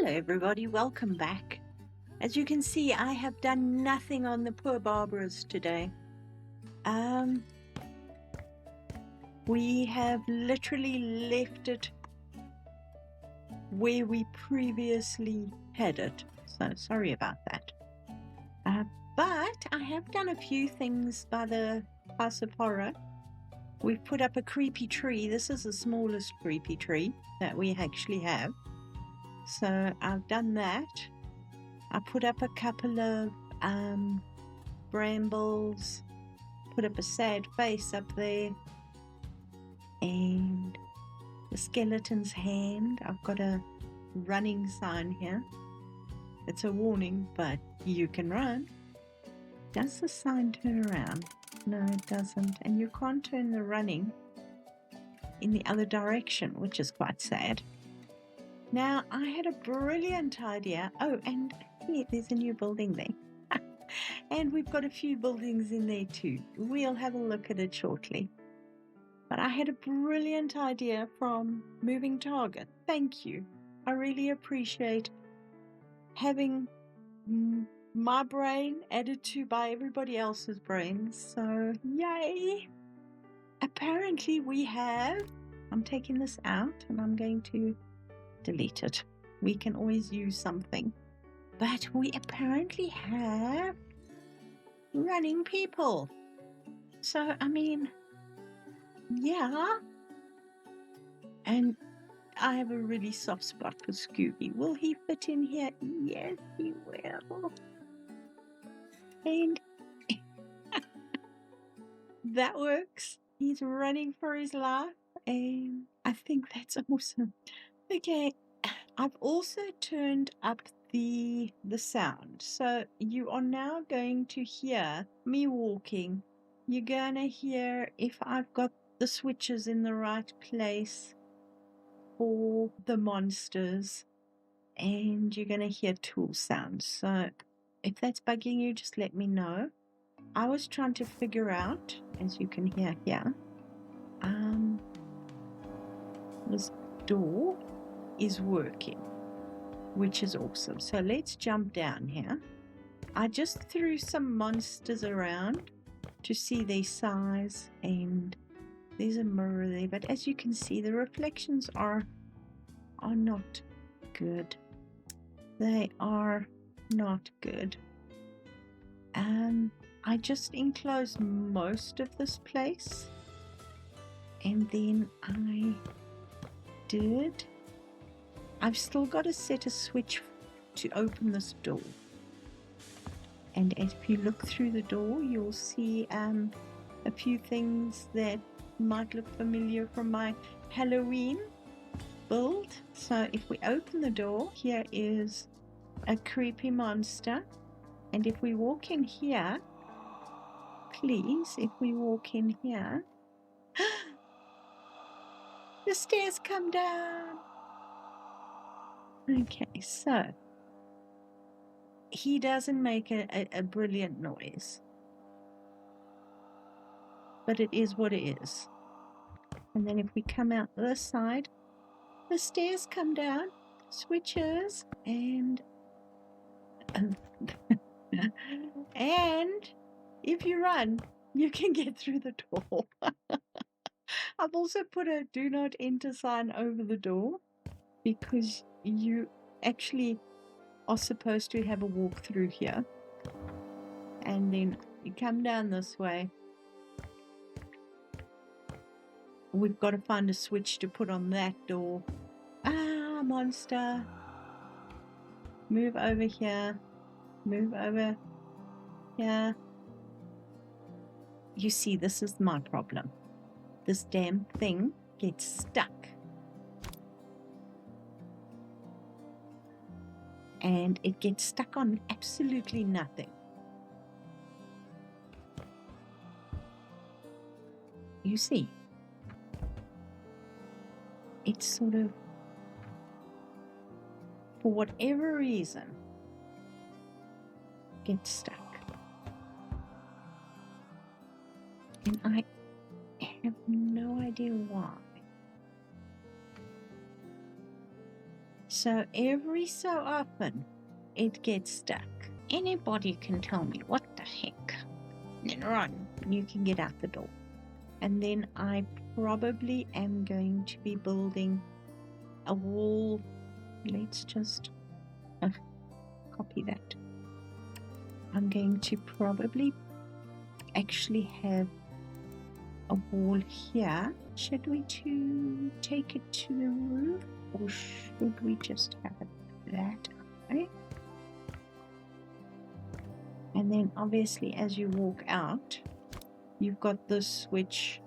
Hello everybody, welcome back. As you can see, I have done nothing on the poor Barbaras today. We have literally left it where we previously had it, so sorry about that. But I have done a few things by the House of Horror. We've put up a creepy tree. This is the smallest creepy tree that we actually have. So I've done that. I put up a couple of brambles, put up a sad face up there, and the skeleton's hand. I've got a running sign here. It's a warning, but you can run. Does the sign turn around? No, it doesn't. And you can't turn the running in the other direction, which is quite sad. Now, I had a brilliant idea. Oh, and here, there's a new building there. And we've got a few buildings in there too. We'll have a look at it shortly. But I had a brilliant idea from Moving Target. Thank you. I really appreciate having my brain added to by everybody else's brains. So, yay! Apparently we have... I'm taking this out and I'm going to delete it. We can always use something. But we apparently have running people. So, I mean, yeah. And I have a really soft spot for Scooby. Will he fit in here? Yes, he will. And that works. He's running for his life. And I think that's awesome. Okay, I've also turned up the sound. So you are now going to hear me walking. You're going to hear if I've got the switches in the right place for the monsters. And you're going to hear tool sounds. So if that's bugging you, just let me know. I was trying to figure out, as you can hear here, this door is working, which is awesome. So let's jump down here. I just threw some monsters around to see their size, and there's a mirror there, but as you can see, the reflections are not good. They are not good. I just enclosed most of this place, and then I've still got to set a switch to open this door. And if you look through the door, you'll see a few things that might look familiar from my Halloween build. So if we open the door, here is a creepy monster. And if we walk in here, please, if we walk in here, the stairs come down. Okay, so he doesn't make a brilliant noise, but it is what it is. And then if we come out this side, the stairs come down, switches, and and if you run, you can get through the door. I've also put a do not enter sign over the door because you actually are supposed to have a walk through here. And then you come down this way. We've got to find a switch to put on that door. Ah, monster. Move over here. Move over here. You see, this is my problem. This damn thing gets stuck. And it gets stuck on absolutely nothing. You see, it's sort of, for whatever reason, gets stuck. And I have no idea why. So every so often it gets stuck. Anybody can tell me what the heck. Then run. You can get out the door. And then I probably am going to be building a wall. Let's just copy that. I'm going to probably actually have a wall here. Should we take it to the roof, or should we just have it that way? And then obviously as you walk out, you've got this switch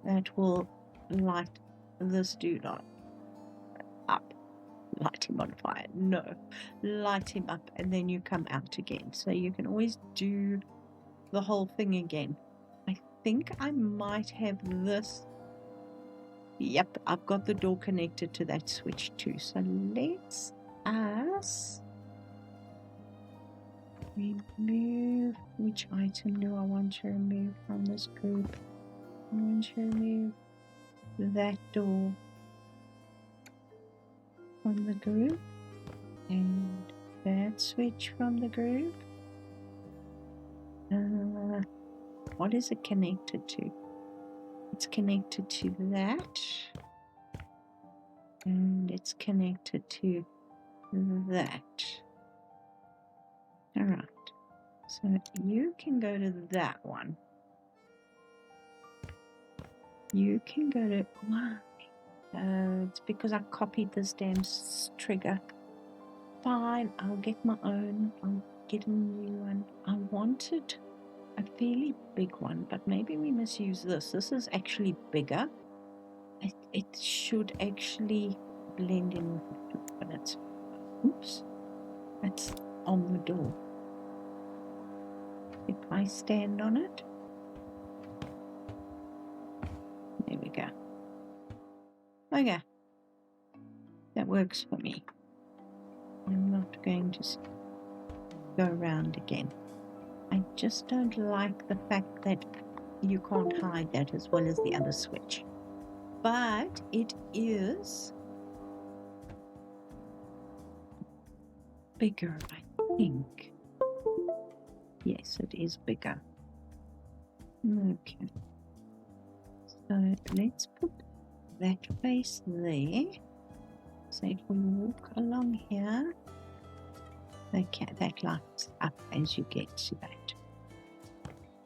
that will light this dude up. Light him on fire. No, light him up, and then you come out again. So you can always do the whole thing again. I think I might have this. Yep, I've got the door connected to that switch too. So let's remove. Which item do I want to remove from this group? I want to remove that door from the group and that switch from the group. What is it connected to? It's connected to that, and it's connected to that. All right, so you can go to that one. You can go to, why? It's because I copied this damn trigger. Fine, I'll get my own. I'll get a new one. I wanted a fairly big one, but maybe we must use this. This is actually bigger. It should actually blend in with it, but it's, oops, that's on the door. If I stand on it, there we go. Okay, that works for me. I'm not going to go around again. I just don't like the fact that you can't hide that as well as the other switch. But it is bigger, I think. Yes, it is bigger. Okay. So let's put that face there. So if we walk along here, okay, that lights up as you get to that.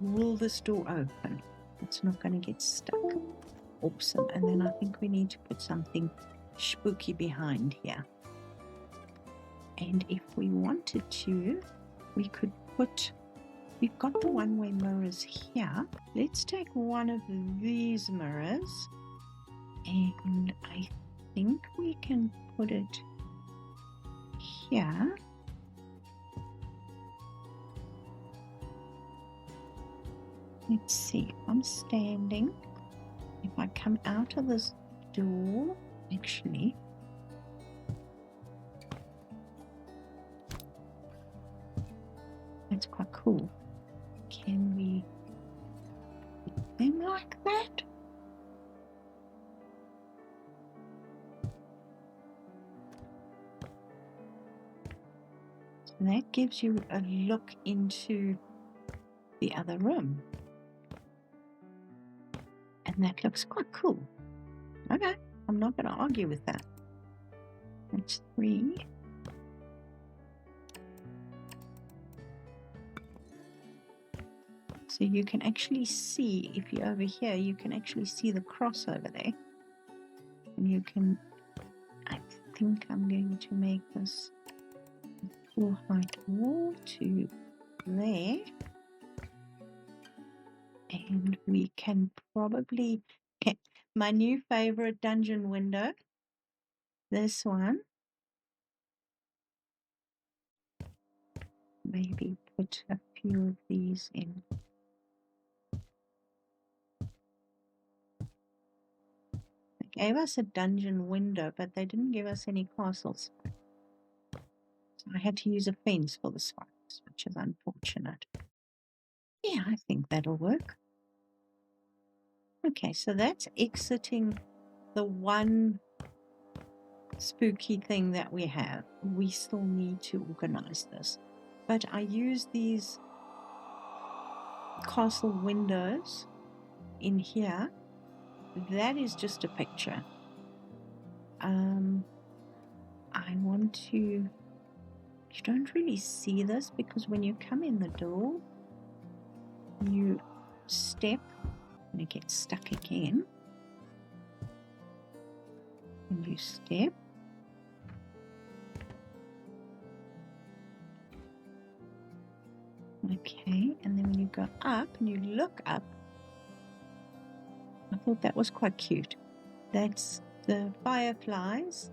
Will this door open? It's not going to get stuck. Awesome. And then I think we need to put something spooky behind here. And if we wanted to, we could put, we've got the one-way mirrors here. Let's take one of these mirrors, and I think we can put it here. Let's see, if I'm standing, if I come out of this door, actually, that's quite cool. Can we put them like that? So that gives you a look into the other room. And that looks quite cool. Okay, I'm not going to argue with that. That's 3. So you can actually see, if you're over here, you can actually see the cross over there. And you can, I think I'm going to make this full height wall to there. And we can probably, my new favorite dungeon window, this one. Maybe put a few of these in. They gave us a dungeon window, but they didn't give us any castles. So I had to use a fence for the spikes, which is unfortunate. Yeah, I think that'll work. Okay, so that's exiting the one spooky thing that we have. We still need to organize this. But I use these castle windows in here. That is just a picture. I want to, you don't really see this because when you come in the door, you step and it gets stuck again. And you step. Okay, and then when you go up and you look up, I thought that was quite cute. That's the fireflies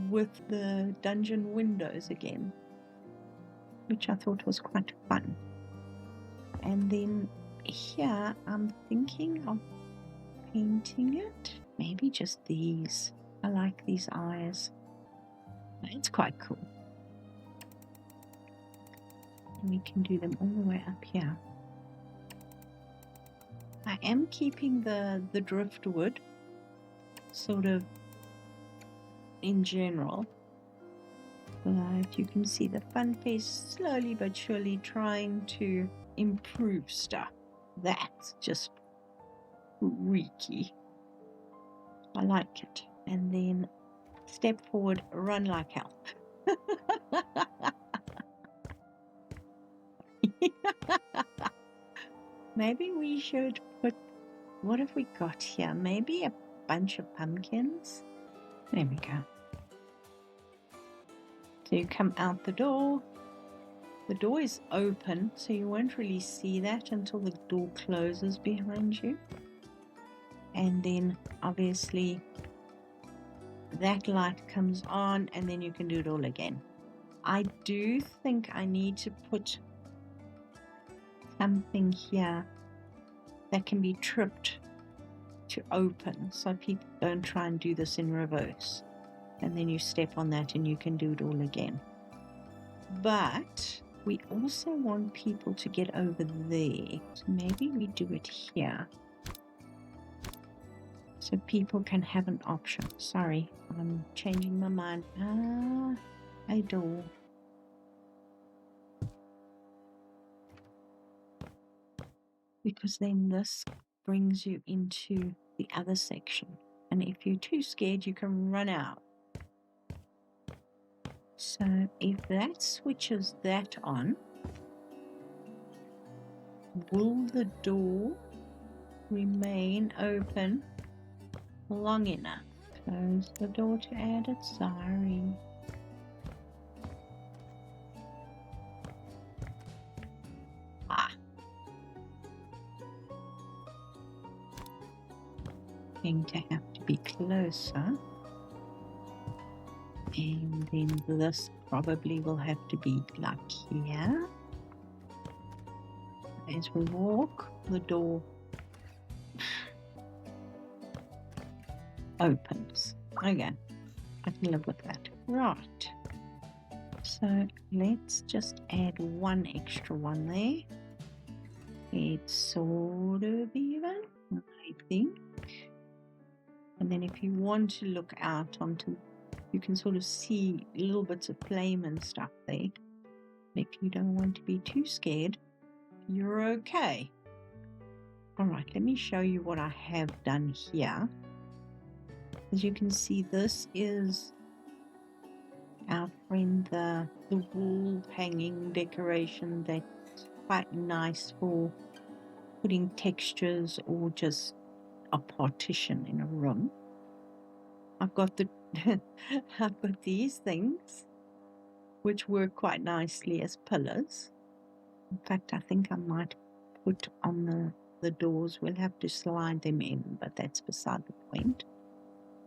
with the dungeon windows again, which I thought was quite fun. And then here I'm thinking of painting it. Maybe just these. I like these eyes. It's quite cool. And we can do them all the way up here. I am keeping the driftwood sort of in general. But you can see the fun face slowly but surely trying to improve stuff. That's just freaky. I like it. And then step forward, run like hell. Maybe we should put, what have we got here? Maybe a bunch of pumpkins. There we go. So you come out the door. The door is open, so you won't really see that until the door closes behind you. And then obviously that light comes on and then you can do it all again. I do think I need to put something here that can be tripped to open so people don't try and do this in reverse. And then you step on that and you can do it all again. But we also want people to get over there. So maybe we do it here. So people can have an option. Sorry, I'm changing my mind. A door. Because then this brings you into the other section. And if you're too scared, you can run out. So if that switches that on, will the door remain open long enough? Close the door to add it. Sorry. Going to have to be closer. And then this probably will have to be like here. As we walk, the door opens. Okay, I can live with that. Right. So let's just add one extra one there. It's sort of even, I think. And then if you want to look out onto, you can sort of see little bits of flame and stuff there. If you don't want to be too scared, you're okay. All right, let me show you what I have done here. As you can see, this is our friend, the wall hanging decoration that's quite nice for putting textures or just a partition in a room. I've got the I've got these things which work quite nicely as pillars. In fact, I think I might put on the doors. We'll have to slide them in, but that's beside the point.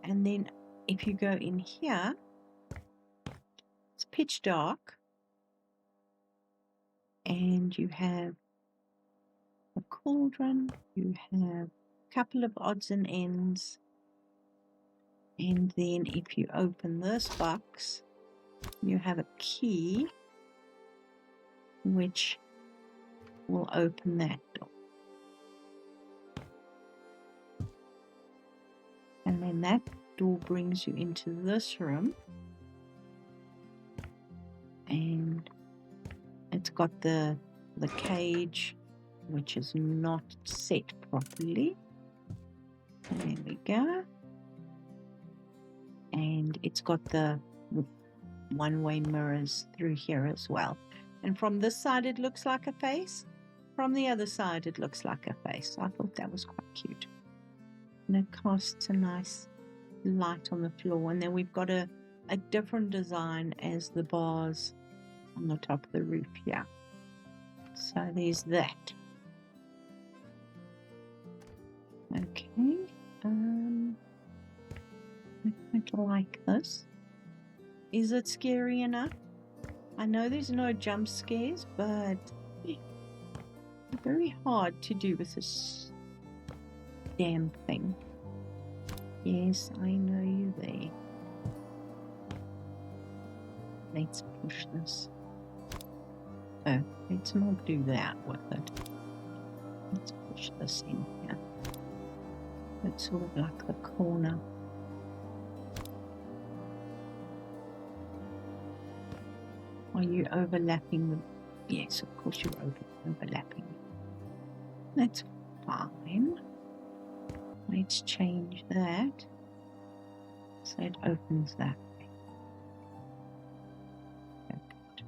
And then if you go in here, it's pitch dark, and you have a cauldron, you have a couple of odds and ends, and then if you open this box, you have a key which will open that door. And then that door brings you into this room. And it's got the cage, which is not set properly. There we go. And it's got the one-way mirrors through here as well. And from this side it looks like a face. From the other side it looks like a face. I thought that was quite cute. And it casts a nice light on the floor. And then we've got a different design as the bars on the top of the roof here. So there's that. Okay. I quite like this. Is it scary enough? I know there's no jump scares, but very hard to do with this damn thing. Yes, I know you there. Let's push this. Oh, let's not do that with it. Let's push this in here. It's sort of like the corner. Are you overlapping the... Yes, of course you're overlapping. That's fine. Let's change that so it opens that way. Perfect.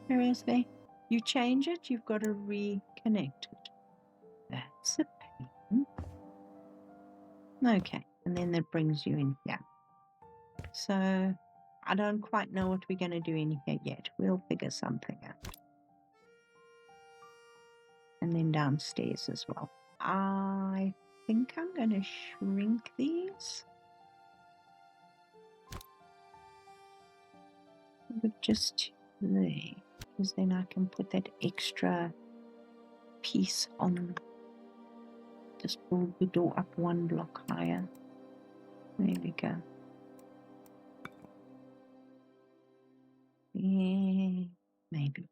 Seriously, you change it, you've got to reconnect it. That's a pain. Okay, and then that brings you in here. So I don't quite know what we're going to do in here yet. We'll figure something out. And then downstairs as well. I think I'm going to shrink these. But just there. Because then I can put that extra piece on. Just pull the door up one block higher. There we go. Yeah, maybe.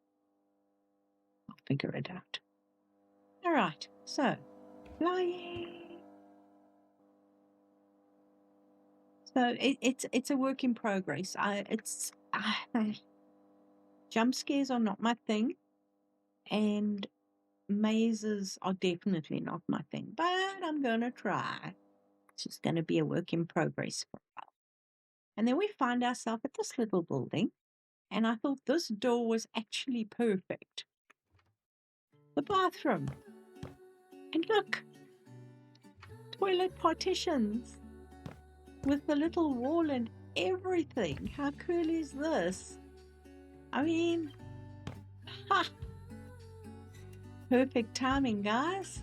I'll figure it out. All right, so flying. So it's a work in progress. Jump scares are not my thing, and mazes are definitely not my thing. But I'm gonna try. It's just gonna be a work in progress for a while. And then we find ourselves at this little building, and I thought this door was actually perfect. The bathroom. And look, toilet partitions with the little wall and everything. How cool is this? I mean, ha! Perfect timing, guys.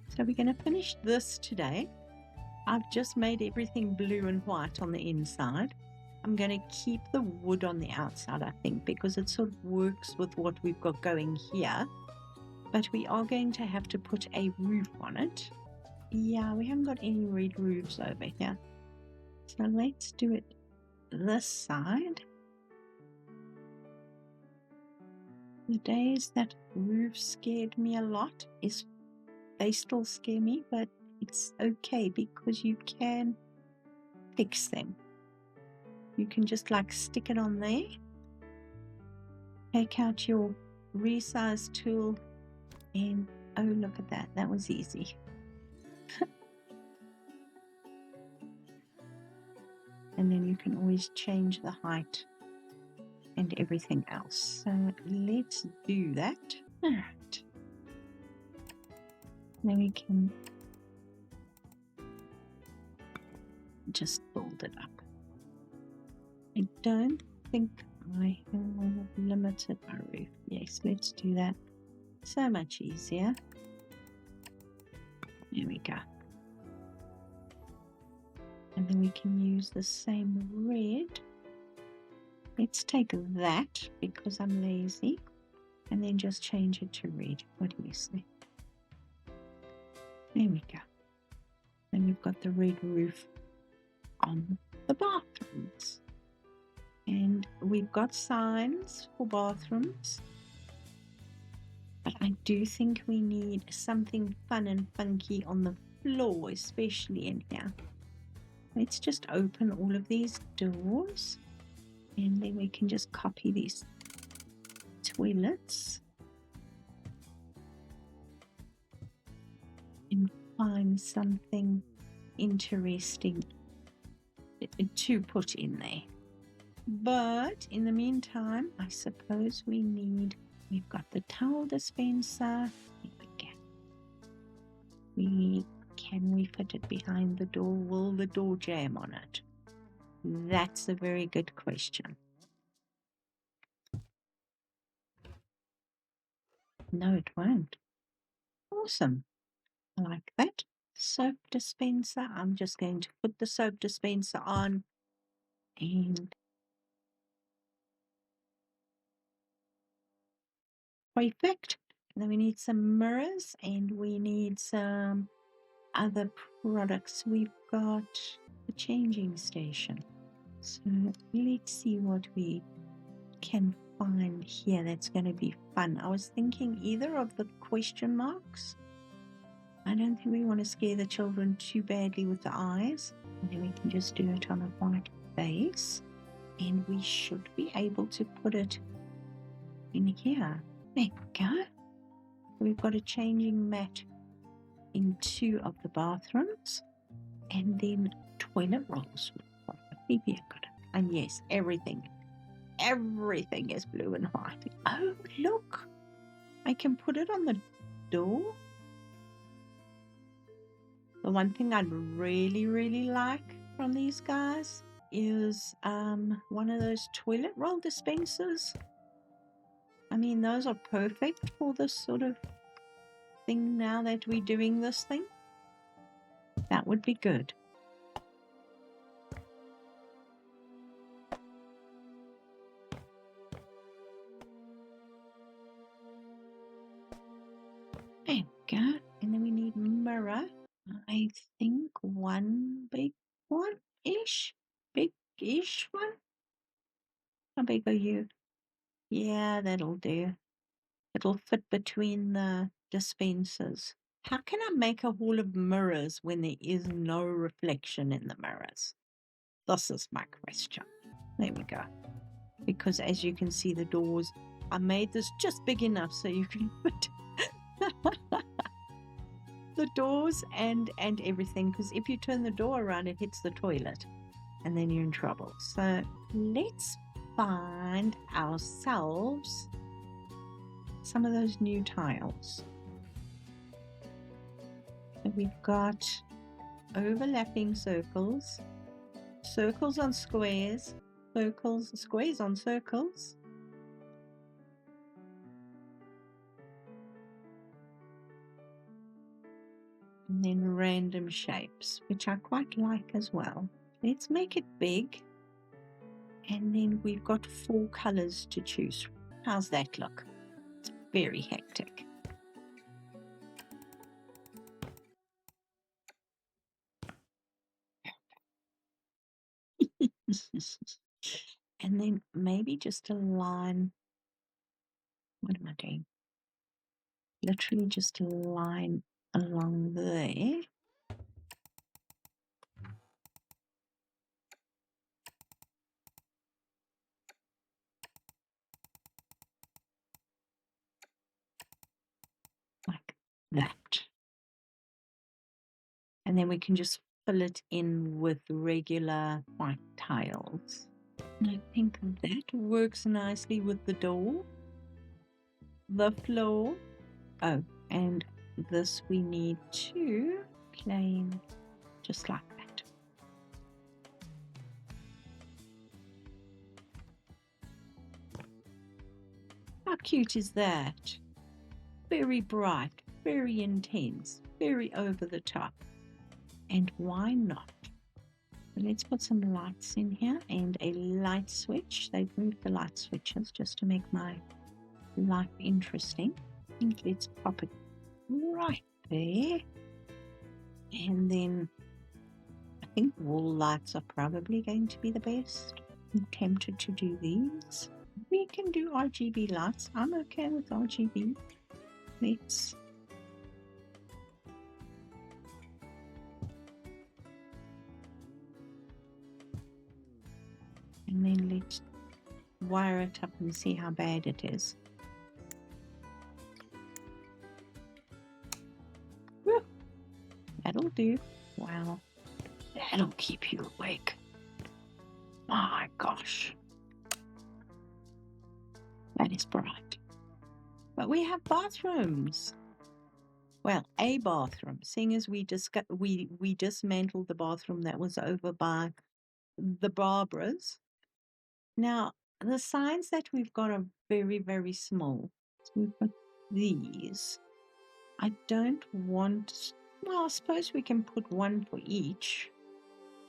So we're going to finish this today. I've just made everything blue and white on the inside. I'm going to keep the wood on the outside, I think, because it sort of works with what we've got going here. But we are going to have to put a roof on it. Yeah, we haven't got any red roofs over here. So let's do it this side. The days that roofs scared me a lot they still scare me, but it's okay because you can fix them. You can just like stick it on there. Take out your resize tool and oh, look at that. That was easy. And then you can always change the height and everything else. So let's do that. All right. Then we can just build it up. I don't think I have limited my roof. Yes, let's do that. So much easier. There we go. And then we can use the same red. Let's take that because I'm lazy and then just change it to red. What do you say? There we go. Then we've got the red roof on the bathrooms. And we've got signs for bathrooms. But I do think we need something fun and funky on the floor, especially in here. Let's just open all of these doors, and then we can just copy these toilets and find something interesting to put in there. But in the meantime, I suppose we've got the towel dispenser. Can we fit it behind the door? Will the door jam on it? That's a very good question. No, it won't. Awesome. I like that. Soap dispenser. I'm just going to put the soap dispenser on, and perfect. And then we need some mirrors, and we need some other products. We've got the changing station. So let's see what we can find here that's going to be fun. I was thinking either of the question marks. I don't think we want to scare the children too badly with the eyes. And then we can just do it on a white base. And we should be able to put it in here. There we go. We've got a changing mat in 2 of the bathrooms. And then toilet rolls would probably be good. And yes, everything is blue and white. Oh, look. I can put it on the door. The one thing I'd really, really like from these guys is one of those toilet roll dispensers. I mean, those are perfect for this sort of thing now that we're doing this thing. That would be good. There we go. And then we need mirror. I think one big one-ish. Big-ish one. How big are you? Yeah, that'll do. It'll fit between the dispensers. How can I make a wall of mirrors when there is no reflection in the mirrors? This is my question. There we go. Because as you can see, the doors, I made this just big enough so you can fit the doors and everything. Because if you turn the door around, it hits the toilet and then you're in trouble. So let's find ourselves some of those new tiles. So we've got overlapping circles, circles on squares, squares on circles. And then random shapes, which I quite like as well. Let's make it big. And then we've got 4 colors to choose from. How's that look? It's very hectic. And then maybe just a line. What am I doing? Literally just a line along there. Like that. And then we can just fill it in with regular white tiles. And I think that works nicely with the door, the floor. Oh, and this we need to plain, just like that. How cute is that? Very bright, very intense, very over the top. And why not? So let's put some lights in here and a light switch. They've moved the light switches just to make my life interesting. I think let's pop it right there. And then I think wall lights are probably going to be the best. I'm tempted to do these. We can do RGB lights. I'm okay with RGB. let's and then let's wire it up and see how bad it is. Woo, that'll do. Wow, that'll keep you awake. My gosh, that is bright. But we have bathrooms. Well, a bathroom, seeing as we dismantled the bathroom that was over by the Barbaras. Now, the signs that we've got are very, very small. So we've got these. I don't want, well, I suppose we can put one for each.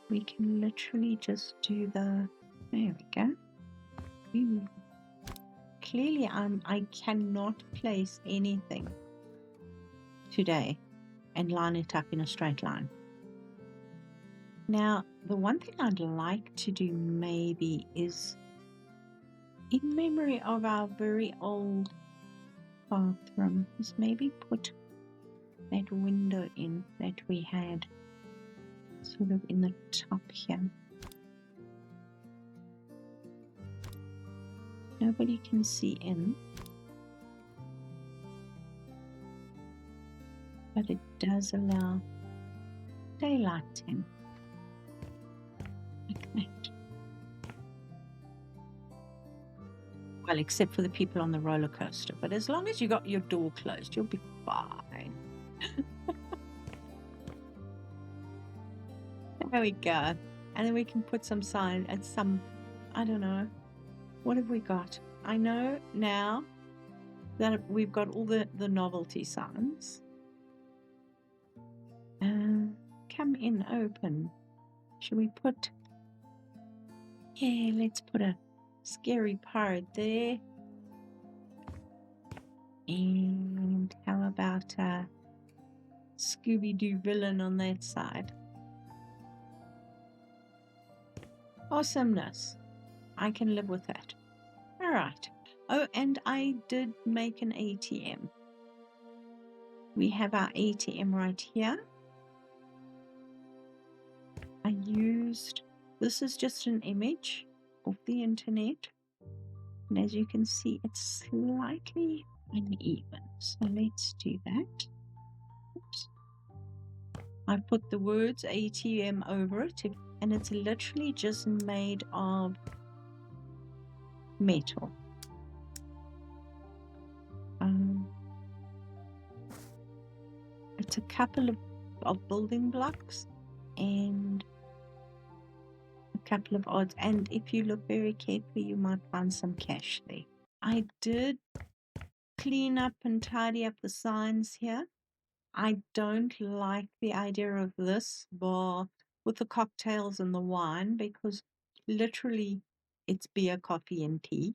We can literally just do there we go. Ooh. Clearly, I cannot place anything today and line it up in a straight line. Now, the one thing I'd like to do maybe is, in memory of our very old bathroom, is maybe put that window in that we had sort of in the top here. Nobody can see in, but it does allow daylight in, like that. Well, except for the people on the roller coaster, but as long as you got your door closed, you'll be fine. There we go. And then we can put some sign and some, I don't know, what have we got? I know now that we've got all the novelty signs. Come in, open. Should we put, yeah, let's put a scary pirate there. And how about a Scooby-Doo villain on that side? Awesomeness. I can live with that. All right. Oh, and I did make an ATM. We have our ATM right here. I used, this is just an image of the internet. And as you can see, it's slightly uneven. So let's do that. Oops. I put the words ATM over it, and it's literally just made of metal. It's a couple of building blocks and a couple of odds. And if you look very carefully, you might find some cash there. I did clean up and tidy up the signs here. I don't like the idea of this bar with the cocktails and the wine because literally it's beer, coffee, and tea.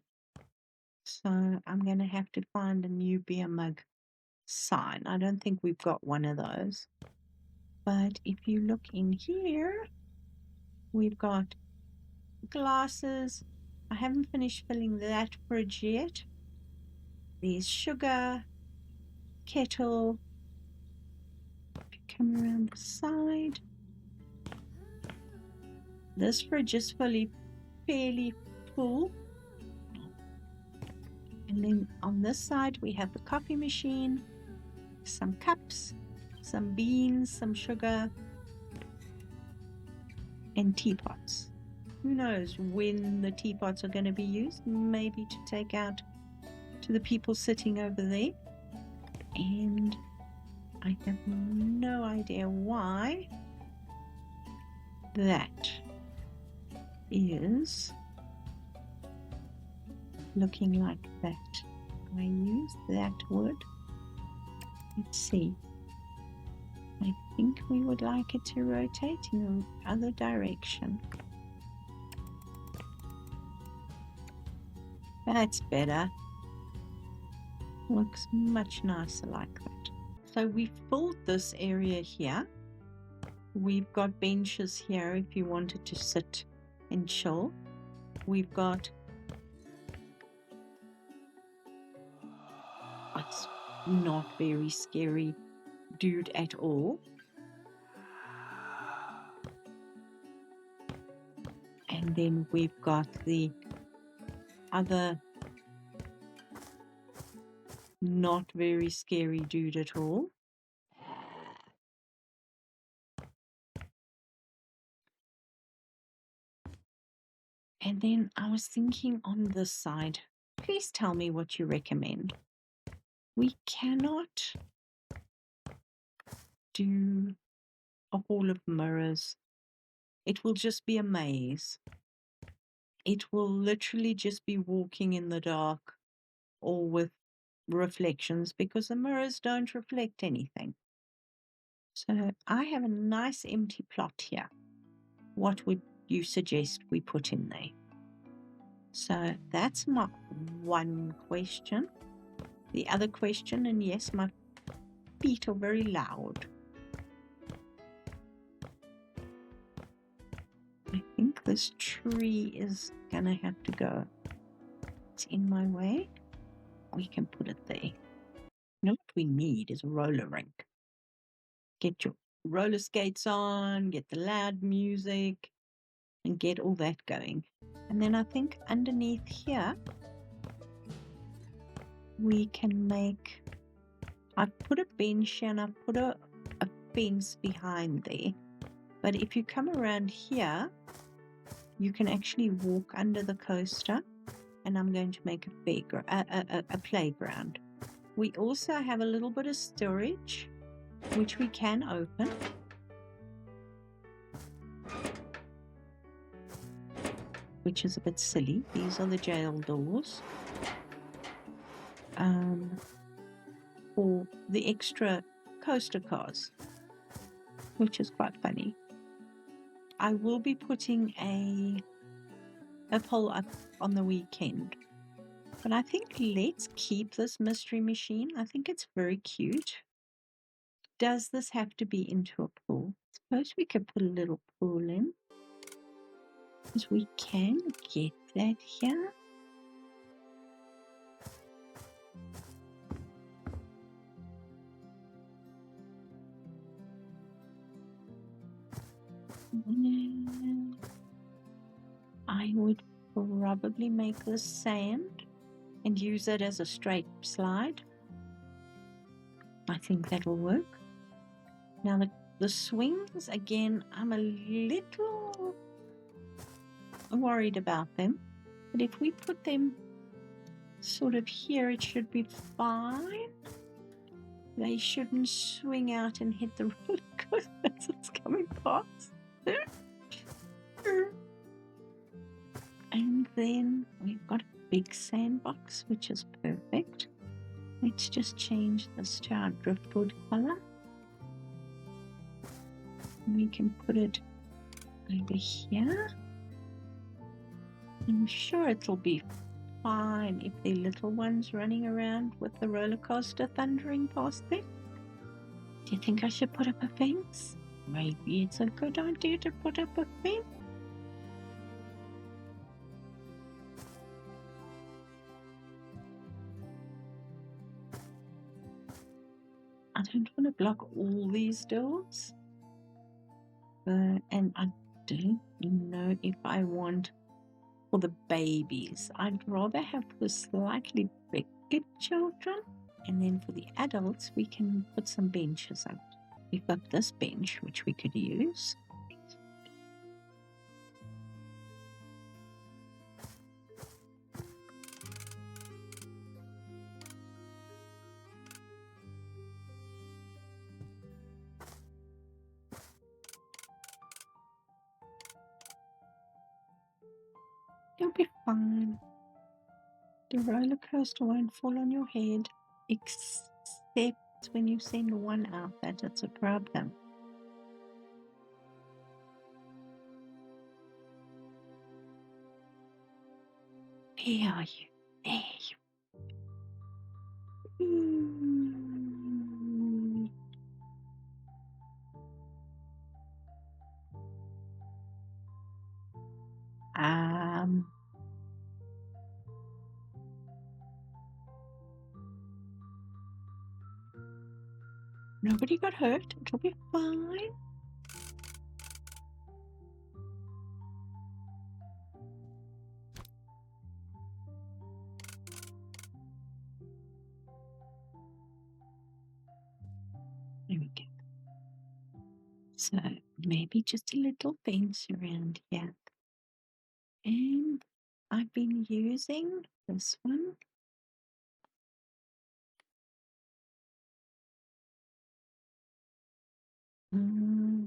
So I'm going to have to find a new beer mug sign. I don't think we've got one of those. But if you look in here, we've got glasses. I haven't finished filling that fridge yet. There's sugar, kettle. Come around the side. This fridge is fairly full. And then on this side we have the coffee machine, some cups, some beans, some sugar, and teapots. Who knows when the teapots are going to be used? Maybe to take out to the people sitting over there. And I have no idea why that is looking like that. I use that wood. Let's see. I think we would like it to rotate in the other direction. That's better. Looks much nicer like that. So we filled this area here. We've got benches here if you wanted to sit and chill. We've got not very scary dude at all. And then we've got the other not very scary dude at all. And then I was thinking on this side, please tell me what you recommend. We cannot do a hall of mirrors. It will just be a maze. It will literally just be walking in the dark or with reflections because the mirrors don't reflect anything. So I have a nice empty plot here. What would you suggest we put in there? So that's my one question. The other question, and yes, my feet are very loud. I think this tree is gonna have to go. It's in my way. We can put it there. You know what we need is a roller rink. Get your roller skates on, get the loud music, and get all that going. And then I think underneath here, we can make, I've put a bench and I've put a fence behind there. But if you come around here, you can actually walk under the coaster, and I'm going to make a playground. We also have a little bit of storage, which we can open. Which is a bit silly. These are the jail doors. For the extra coaster cars, which is quite funny. I will be putting a poll up on the weekend. But I think let's keep this mystery machine. I think it's very cute. Does this have to be into a pool? Suppose we could put a little pool in. Because we can get that here. I would probably make this sand and use it as a straight slide. I think that'll work. Now the swings, again, I'm a little worried about them. But if we put them sort of here, it should be fine. They shouldn't swing out and hit the roller coaster as it's coming past. And then we've got a big sandbox, which is perfect. Let's just change this to our driftwood color. We can put it over here. I'm sure it'll be fine if the little ones running around with the roller coaster thundering past them. Do you think I should put up a fence? Maybe it's a good idea to put up a fence. I don't want to block all these doors. And I don't know if I want for the babies. I'd rather have the slightly bigger children. And then for the adults, we can put some benches out. We've got this bench, which we could use. You'll be fine. The roller coaster won't fall on your head, except when you send one out, that it's a problem. Where are you? There you Nobody got hurt. It'll be fine. There we go. So maybe just a little fence around here. And I've been using this one.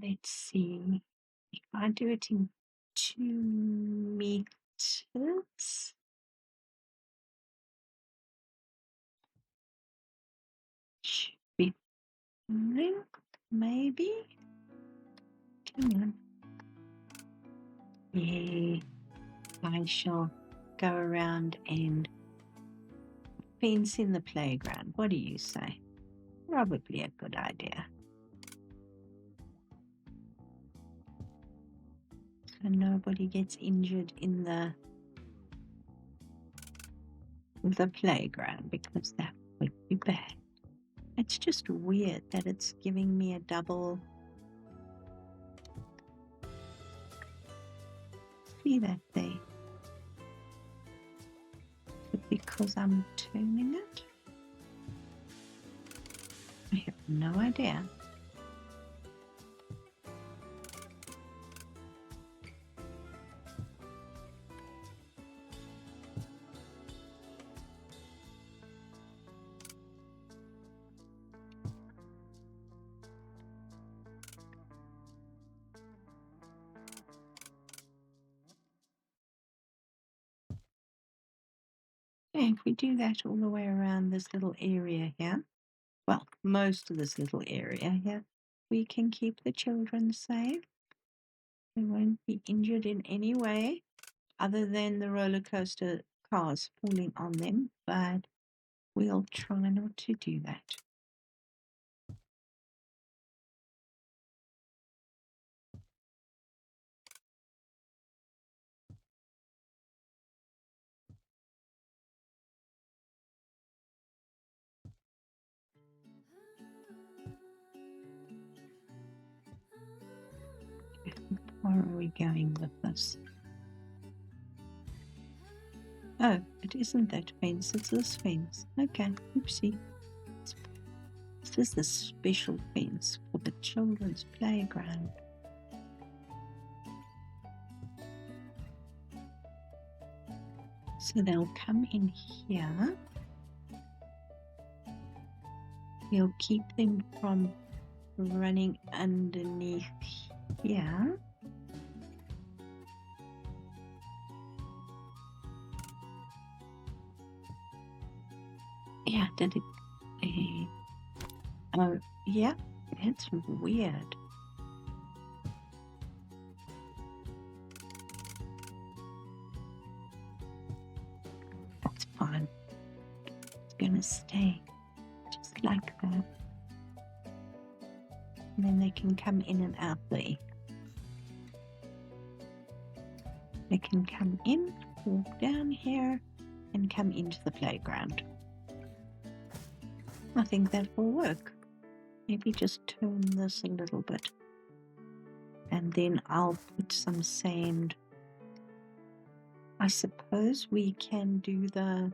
Let's see. If I do it in 2 meters, should be fine. Maybe. Come on. Yeah. I shall go around and fence in the playground. What do you say? Probably a good idea. So nobody gets injured in the playground, because that would be bad. It's just weird that it's giving me a double. See that there? Because I'm turning it? I have no idea. And if we do that all the way around this little area here, well, most of this little area here, we can keep the children safe. They won't be injured in any way other than the roller coaster cars falling on them, but we'll try not to do that. Where are we going with this? Oh, it isn't that fence, it's this fence. Okay, oopsie. This is the special fence for the children's playground. So they'll come in here. We'll keep them from running underneath here. Yeah, did it? Oh, yeah, that's weird. That's fine. It's gonna stay just like that. And then they can come in and out there. They can come in, walk down here, and come into the playground. I think that will work. Maybe just turn this a little bit. And then I'll put some sand. I suppose we can do the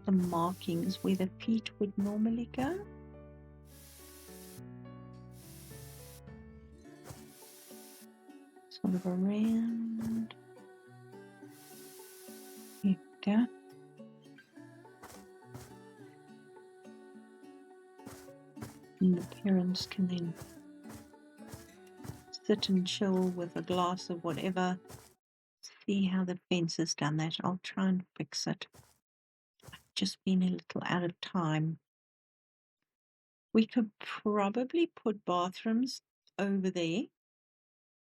markings where the feet would normally go. Sort of around. Here we go. And the parents can then sit and chill with a glass of whatever. See how the fence has done that. I'll try and fix it. I've just been a little out of time. We could probably put bathrooms over there,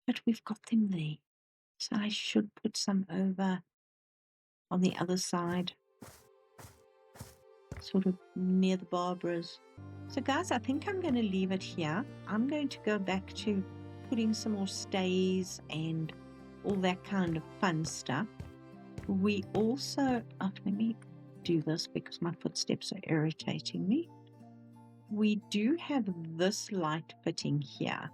but we've got them there. So I should put some over on the other side, sort of near the Barbaras. So guys, I think I'm going to leave it here. I'm going to go back to putting some more stays and all that kind of fun stuff. We also, let me do this because my footsteps are irritating me. We do have this light fitting here,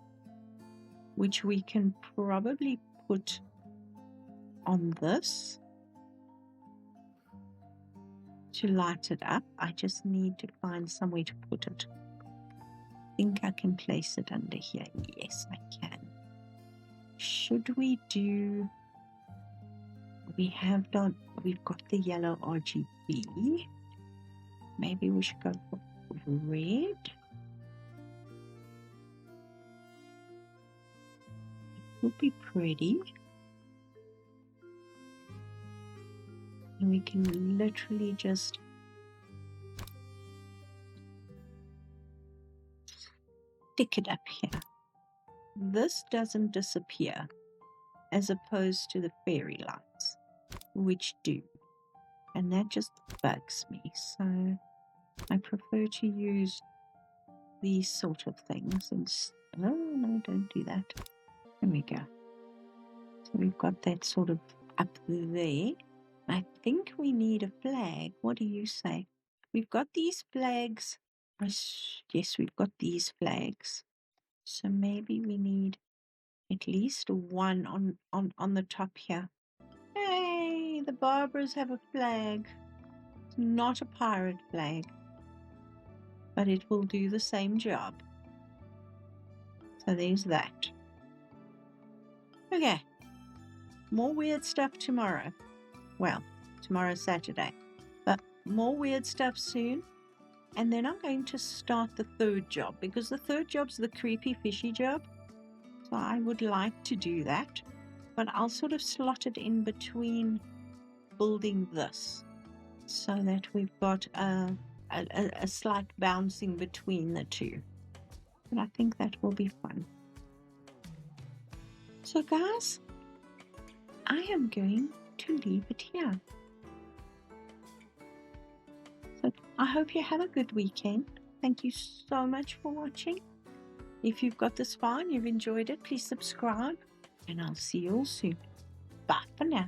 which we can probably put on this to light it up. I just need to find somewhere to put it. I think I can place it under here. Yes, I can. Should we do... we've got the yellow RGB. Maybe we should go for red. It would be pretty. And we can literally just stick it up here. This doesn't disappear as opposed to the fairy lights, which do. And that just bugs me. So I prefer to use these sort of things. Oh, no, don't do that. There we go. So we've got that sort of up there. I think we need a flag. What do you say? We've got these flags. Yes, we've got these flags. So maybe we need at least one on the top here. Hey, the Barbaras have a flag. It's not a pirate flag, but it will do the same job. So there's that. Okay, more weird stuff tomorrow. Well, tomorrow's Saturday, but more weird stuff soon. And then I'm going to start the third job, because the third job's the creepy fishy job. So I would like to do that, but I'll sort of slot it in between building this so that we've got a slight bouncing between the two. But I think that will be fun. So guys, I am going to leave it here. So I hope you have a good weekend. Thank you so much for watching. If you've got this far and you've enjoyed it, please subscribe, and I'll see you all soon. Bye for now.